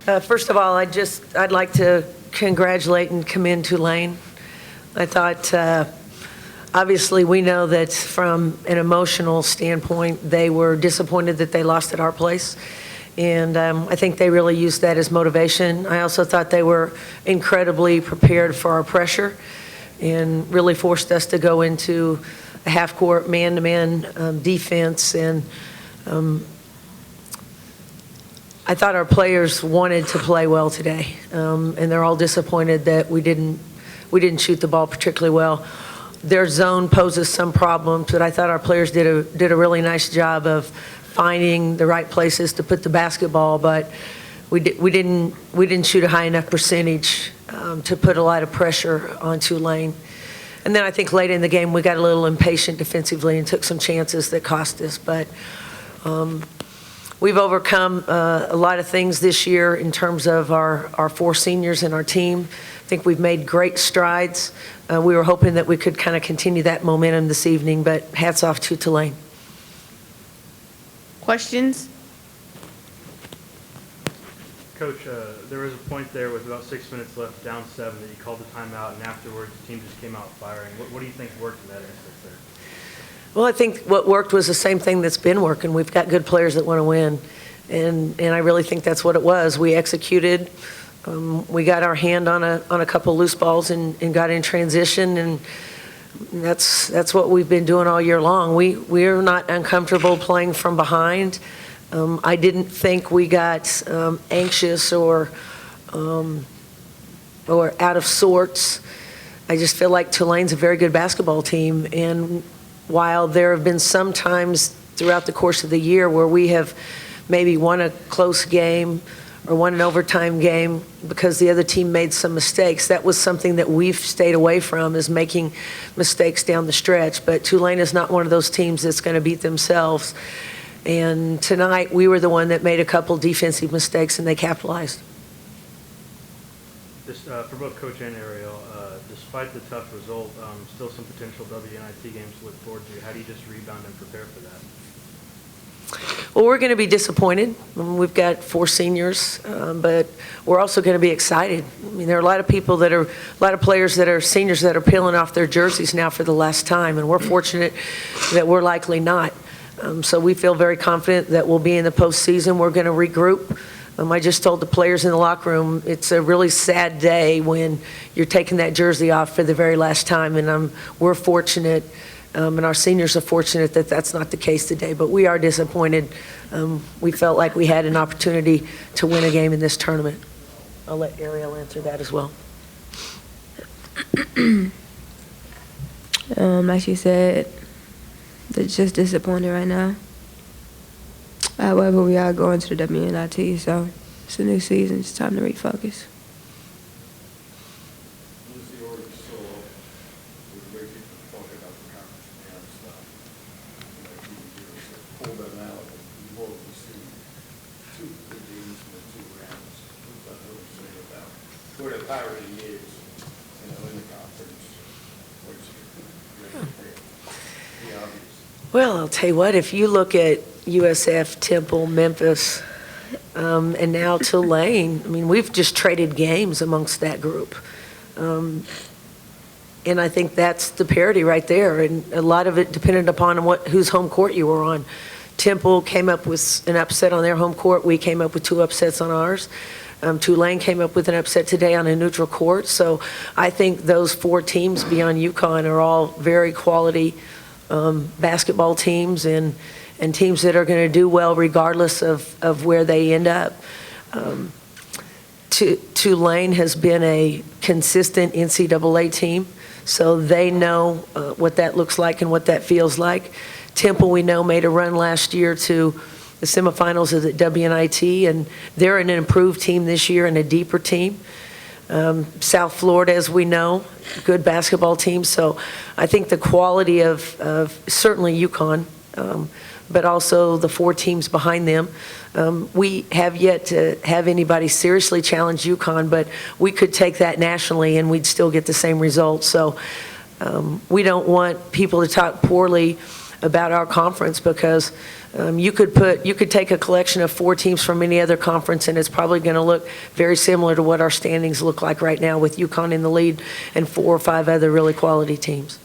First of all, I'd like to congratulate and commend Tulane. I thought, obviously, we know that from an emotional standpoint, they were disappointed that they lost at our place. And I think they really used that as motivation. I also thought they were incredibly prepared for our pressure and really forced us to go into a half-court man-to-man defense. And I thought our players wanted to play well today, and they're all disappointed that we didn't shoot the ball particularly well. Their zone poses some problems, but I thought our players did a really nice job of finding the right places to put the basketball, but we didn't shoot a high enough percentage to put a lot of pressure on Tulane. And then I think late in the game we got a little impatient defensively and took some chances that cost us. But we've overcome a lot of things this year in terms of our four seniors and our team. I think we've made great strides. We were hoping that we could kind of continue that momentum this evening, but hats off to Tulane. Questions? Coach, there was a point there with about 6 minutes left, down 7, that you called the timeout, and afterwards the team just came out firing. What do you think worked in that instance there? Well, I think what worked was the same thing that's been working. We've got good players that want to win, and I really think that's what it was. We executed. We got our hand on a couple loose balls and got in transition, and that's what we've been doing all year long. We're not uncomfortable playing from behind. I didn't think we got anxious or out of sorts. I just feel like Tulane's a very good basketball team, and while there have been some times throughout the course of the year where we have maybe won a close game or won an overtime game because the other team made some mistakes, that was something that we've stayed away from, is making mistakes down the stretch. But Tulane is not one of those teams that's going to beat themselves. And tonight we were the one that made a couple defensive mistakes and they capitalized. Just for both Coach and Ariel, despite the tough result, still some potential WNIT games to look forward to. How do you just rebound and prepare for that? Well, we're going to be disappointed. We've got four seniors, but we're also going to be excited. I mean, there are a lot of players that are seniors that are peeling off their jerseys now for the last time, and we're fortunate that we're likely not. So we feel very confident that we'll be in the postseason. We're going to regroup. I just told the players in the locker room, it's a really sad day when you're taking that jersey off for the very last time, and we're fortunate. And our seniors are fortunate that that's not the case today, but we are disappointed. We felt like we had an opportunity to win a game in this tournament. I'll let Ariel answer that as well. Like she said, they're just disappointed right now. However, we are going to the WNIT, so it's a new season. It's time to refocus. Where the parity is, in the conference, which is obvious. Well, I'll tell you what, if you look at USF, Temple, Memphis, and now Tulane, I mean, we've just traded games amongst that group. And I think that's the parity right there. And a lot of it depended upon whose home court you were on. Temple came up with an upset on their home court. We came up with 2 upsets on ours. Tulane came up with an upset today on a neutral court. So I think those 4 teams beyond UConn are all very quality basketball teams and teams that are going to do well regardless of where they end up. Tulane has been a consistent NCAA team, so they know what that looks like and what that feels like. Temple, we know, made a run last year to the semifinals of the WNIT, and they're an improved team this year and a deeper team. South Florida, as we know, good basketball team. So I think the quality of certainly UConn, but also the 4 teams behind them. We have yet to have anybody seriously challenge UConn, but we could take that nationally and we'd still get the same results. So we don't want people to talk poorly about our conference, because you could take a collection of 4 teams from any other conference, and it's probably going to look very similar to what our standings look like right now, with UConn in the lead and 4 or 5 other really quality teams.